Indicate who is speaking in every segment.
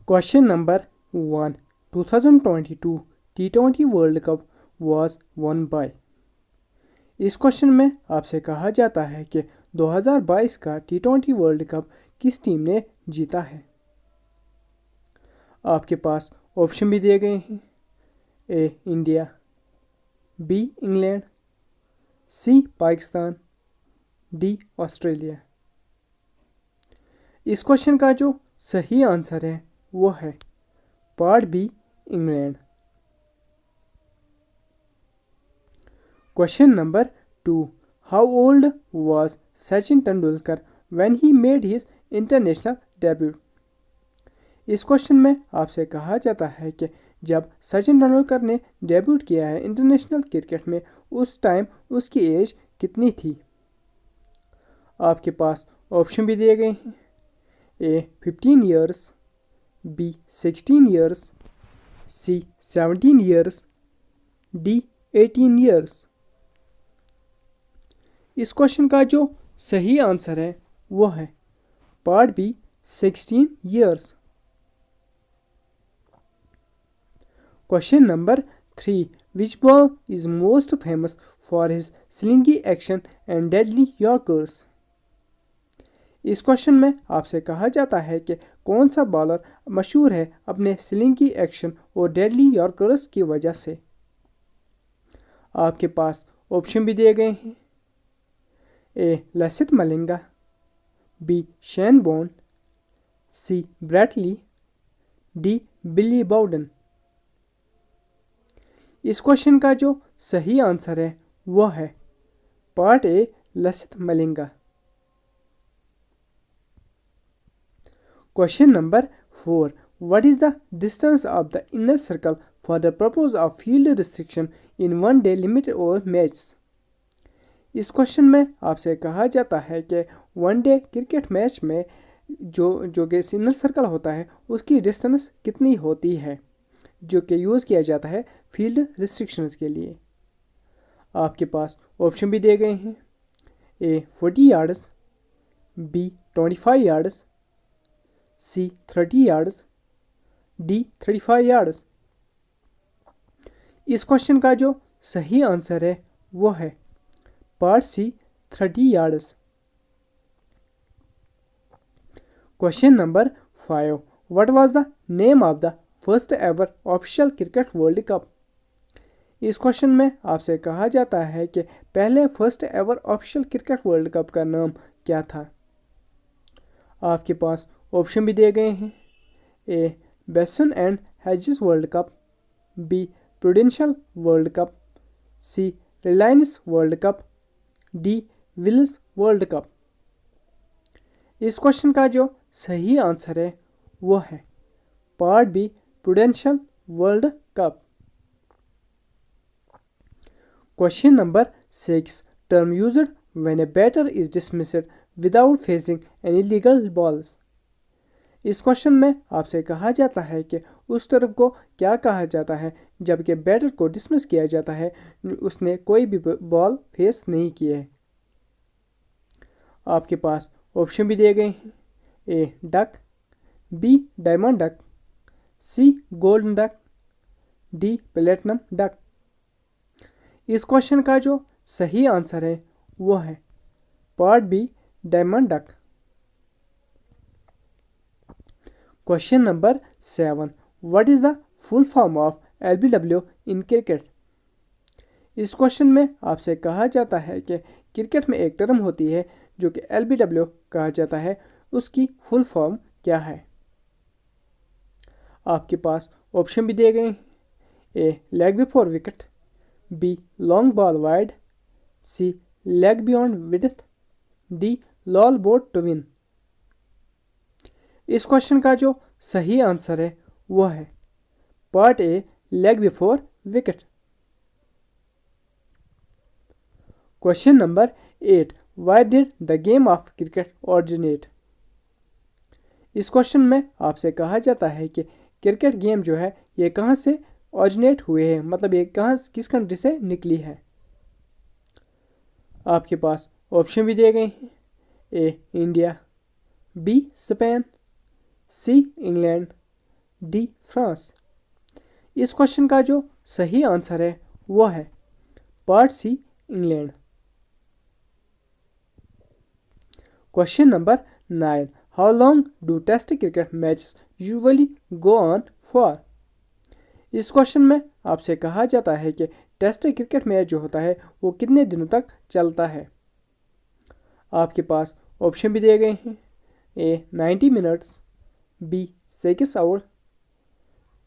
Speaker 1: Question number 1. 2022 T20 World Cup was won by। इस question में आपसे कहा जाता है कि 2022 का T20 वर्ल्ड कप किस टीम ने जीता है। आपके पास ऑप्शन भी दिए गए हैं। A India, B England, C Pakistan, D Australia. इस क्वेश्चन का जो सही आंसर है वो है part B England. Question number 2. How old was Sachin Tendulkar when he made his international debut. इस क्वेश्चन में आपसे कहा जाता है कि जब सचिन तेंदुलकर ने डेब्यूट किया है इंटरनेशनल क्रिकेट में उस टाइम उसकी एज कितनी थी। आपके पास ऑप्शन भी दिए गए हैं। A 15 years, B 16 years, C 17 years, D 18 years. इस क्वेश्चन का जो सही आंसर है वो है part B 16 years. Question number 3. Which ball is most famous for his slinky action and deadly yorkers? इस क्वेश्चन में आपसे कहा जाता है कि कौन सा बॉलर मशहूर है अपने स्लिंकी एक्शन और डेडली यॉर्कर्स की वजह से। आपके पास ऑप्शन भी दिए गए हैं। A Lasith Malinga, B Shane बॉर्न, C Brett Lee, D Billy Bowden. इस क्वेश्चन का जो सही आंसर है वो है part A Lasith Malinga. Question number 4. What is the distance of the inner circle for the purpose of field restriction in one day limit or match? इस question में आपसे कहा जाता है कि वन डे क्रिकेट मैच में जो कि इनर सर्कल होता है उसकी डिस्टेंस कितनी होती है जो कि यूज़ किया जाता है फील्ड रिस्ट्रिक्शंस के लिए। आपके पास ऑप्शन भी दिए गए हैं। A 40 yards, B 25 yards, C 30 yards, D 35 yards. इस क्वेश्चन का जो सही आंसर है वो है part C 30 yards. Question number 5. What was the name of the first ever official cricket World cup. इस क्वेश्चन में आपसे कहा जाता है कि पहले first ever official cricket World Cup का नाम क्या था। आपके पास ऑप्शन भी दिए गए हैं। A Benson and Hedges World Cup, B Prudential World Cup, C Reliance World Cup, D Wills World cup. इस क्वेश्चन का जो सही आंसर है वो है part B Prudential World Cup. Question number 6. Term used when a batter is dismissed without facing any legal balls. इस question में आपसे कहा जाता है कि उस टर्म को क्या कहा जाता है जबकि बैटर को डिसमिस किया जाता है उसने कोई भी बॉल फेस नहीं किए है। आपके पास ऑप्शन भी दिए गए हैं। A duck, B diamond duck, C golden duck, D platinum duck. इस क्वेश्चन का जो सही आंसर है वो है part B diamond duck. Question number 7. What is the full form of LBW in cricket. इस क्वेश्चन में आपसे कहा जाता है कि क्रिकेट में एक टर्म होती है जो कि LBW कहा जाता है, उसकी फुल फॉर्म क्या है। आपके पास ऑप्शन भी दिए गए हैं। A leg before wicket, B long ball wide, C leg beyond width, D lol boat to win. इस क्वेश्चन का जो सही आंसर है वो है part A leg before wicket. Question number 8. Why did the game of cricket originate. इस question में आपसे कहा जाता है कि क्रिकेट गेम जो है ये कहाँ से ओरिजिनेट हुए हैं, मतलब ये कहाँ किस कंट्री से निकली है। आपके पास ऑप्शन भी दिए गए हैं। A India, B Spain, C England, D France. इस क्वेश्चन का जो सही आंसर है वो है part C England. Question number 9, how long do test cricket matches usually go on for. इस क्वेश्चन में आपसे कहा जाता है कि टेस्ट क्रिकेट मैच जो होता है वो कितने दिनों तक चलता है। आपके पास ऑप्शन भी दिए गए हैं, A 90 minutes, B 6 hour,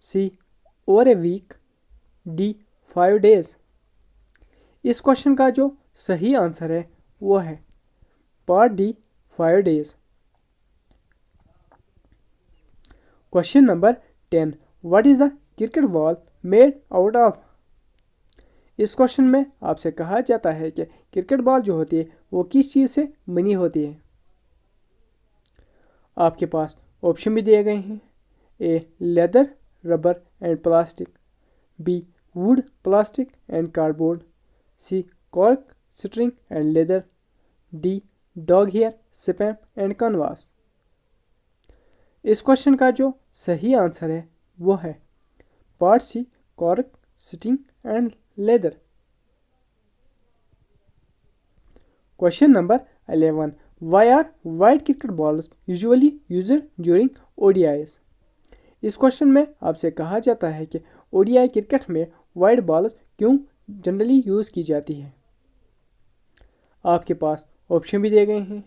Speaker 1: C over a week, D 5 days. इस क्वेश्चन का जो सही आंसर है वो है part D 5 days. Question number 10, what is the cricket ball made out of. इस क्वेश्चन में आपसे कहा जाता है कि क्रिकेट बॉल जो होती है वो किस चीज़ से बनी होती है। आपके पास ऑप्शन भी दिए गए हैं, A leather, rubber and plastic, B wood, plastic and cardboard, C cork, string and leather, D dog hair, spam and canvas. इस क्वेश्चन का जो सही आंसर है वो है part C cork, string and leather. Question number 11, why are white cricket balls usually used during ODIs. इस question में आपसे कहा जाता है कि ओडीआई क्रिकेट में वाइड बॉल्स क्यों जनरली यूज़ की जाती है। आपके पास ऑप्शन भी दिए गए हैं,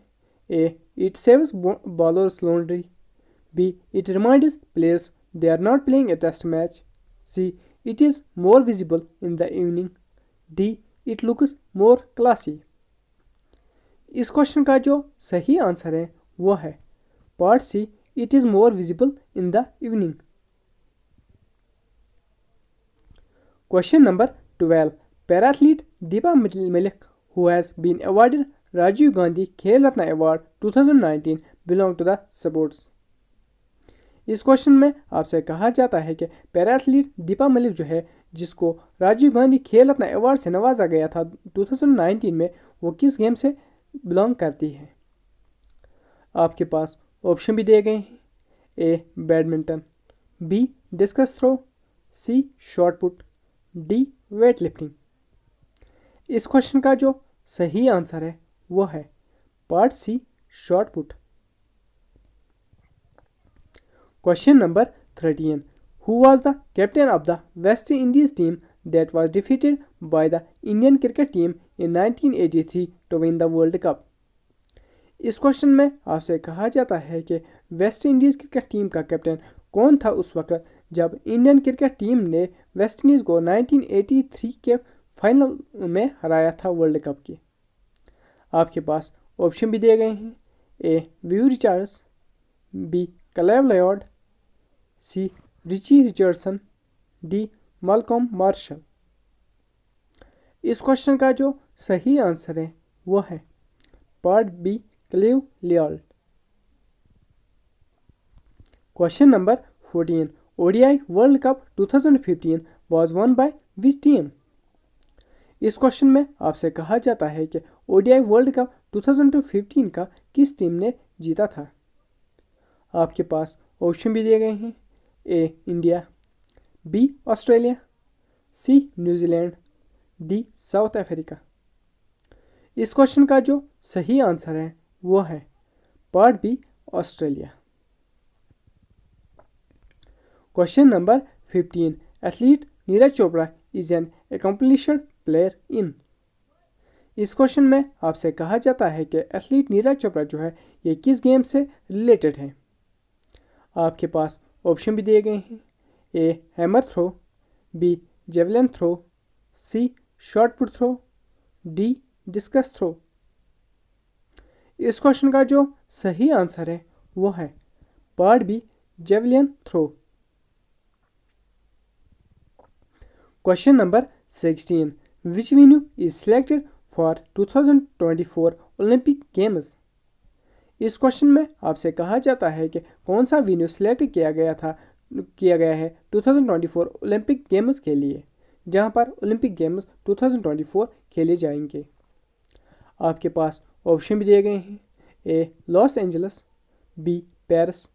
Speaker 1: A it saves bowlers laundry, B it reminds players they are not playing a test match, C it is more visible in the evening, D it looks more classy. इस question का जो सही answer है वो है part C it is more visible in the evening. Question number 12, para athlete Deepa Malik who has been awarded Rajiv Gandhi Khel Ratna award 2019 belong to the sports। इस question में आपसे कहा जाता है कि पैराथलीट दीपा मलिक जो है जिसको राजीव गांधी खेल रत्न अवार्ड से नवाजा गया था 2019 में, वो किस गेम से बिलोंग करती है। आपके पास ऑप्शन भी दिए गए हैं, A badminton, B discus throw, C shot put, D weight lifting. इस क्वेश्चन का जो सही आंसर है वो है part C shot put. Question number 13, who was the captain of the West Indies team that was defeated by the Indian cricket team in 1983 to win the world cup. इस question में आपसे कहा जाता है कि वेस्ट इंडीज़ क्रिकेट टीम का captain कौन था उस वक्त जब इंडियन क्रिकेट टीम ने वेस्ट इंडीज़ को 1983 के फाइनल में हराया था वर्ल्ड कप की। आपके पास ऑप्शन भी दिए गए हैं, A Viv Richards, B Clive Lloyd, C Richie Richardson, D Malcolm Marshall. इस क्वेश्चन का जो सही आंसर है वो है part B Clive Lloyd. Question number 14, ODI world cup 2015 was won by which team. इस क्वेश्चन में आपसे कहा जाता है कि ओडीआई वर्ल्ड कप 2015 का किस टीम ने जीता था। आपके पास ऑप्शन भी दिए गए हैं, A India, B Australia, C New Zealand, D South Africa. इस क्वेश्चन का जो सही आंसर है वो है part B Australia. Question number 15, athlete Neeraj Chopra is an accomplished player in. इस क्वेश्चन में आपसे कहा जाता है कि एथलीट नीरज चोपड़ा जो है ये किस गेम से रिलेटेड है। आपके पास ऑप्शन भी दिए गए हैं, A hammer throw, B javelin throw, C shot put throw, D discus throw. इस क्वेश्चन का जो सही आंसर है वो है part B javelin throw. Question number 16, which venue is selected for 2024 Olympic games. इस क्वेश्चन में आपसे कहा जाता है कि कौन सा वेन्यू सिलेक्ट किया गया है 2024 ओलंपिक गेम्स के लिए, जहां पर ओलंपिक गेम्स 2024 खेले जाएंगे। आपके पास ऑप्शन भी दिए गए हैं, A Los Angeles, B Paris,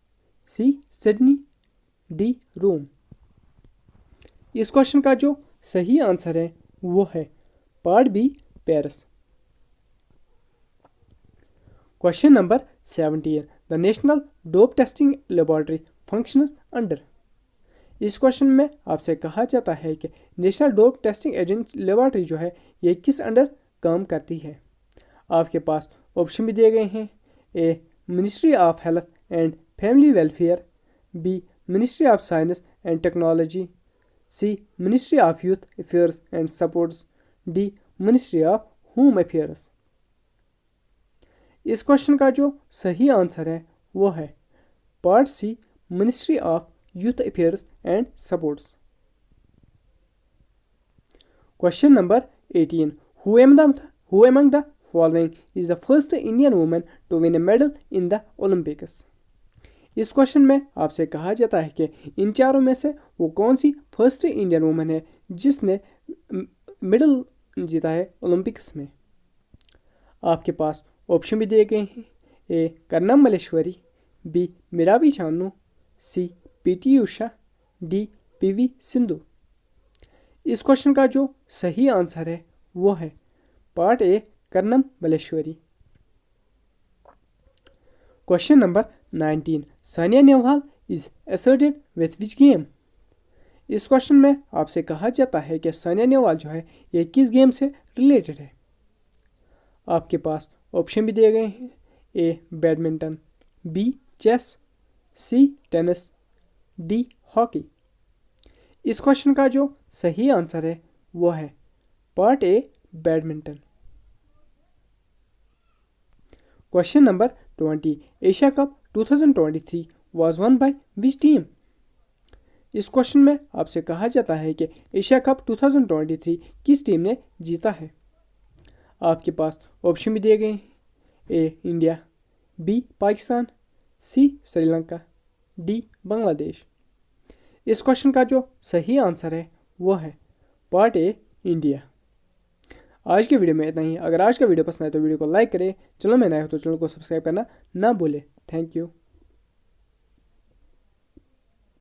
Speaker 1: C Sydney, D Rome. इस क्वेश्चन का जो सही आंसर है वो है part B Paris. Question number 17, the national dope testing laboratory functions under. इस क्वेश्चन में आपसे कहा जाता है कि national dope testing agent laboratory जो है ये किस अंडर काम करती है। आपके पास ऑप्शन भी दिए गए हैं। A ministry of health and family welfare, B ministry of science and technology, C ministry of youth affairs and sports, D ministry of home affairs. इस क्वेश्चन का जो सही आंसर है वो है part C ministry of youth affairs and sports. Question number 18, who among the following is the first Indian woman to win a medal in the Olympics। इस question में आपसे कहा जाता है कि इन चारों में से वो कौन सी फर्स्ट इंडियन वुमेन है जिसने मेडल जीता है ओलंपिक्स में। आपके पास ऑप्शन भी दिए गए हैं। ए कर्नम मल्लेश्वरी, बी मीराबाई चानू, सी PT Usha, D PV Sindhu. इस क्वेश्चन का जो सही आंसर है वो है part A Karnam Malleswari. Question number 19, Sania Nehwal is associated with which game. इस क्वेश्चन में आपसे कहा जाता है कि सानिया नेहवाल जो है ये किस गेम से रिलेटेड है। आपके पास ऑप्शन भी दिए गए हैं। A badminton, B chess, C tennis, D hockey. इस क्वेश्चन का जो सही आंसर है वो है part A badminton. Question number 20, Asia cup 2023 was won by which team. इस क्वेश्चन में आपसे कहा जाता है कि एशिया कप 2023 किस टीम ने जीता है। आपके पास ऑप्शन भी दिए गए हैं। A India, B Pakistan, C Sri Lanka, D Bangladesh. इस क्वेश्चन का जो सही आंसर है वो है पार्ट ए इंडिया। आज के वीडियो में इतना ही। अगर आज का वीडियो पसंद आए तो वीडियो को लाइक करें, चैनल में नए हो तो चैनल को सब्सक्राइब करना ना भूलें। Thank you.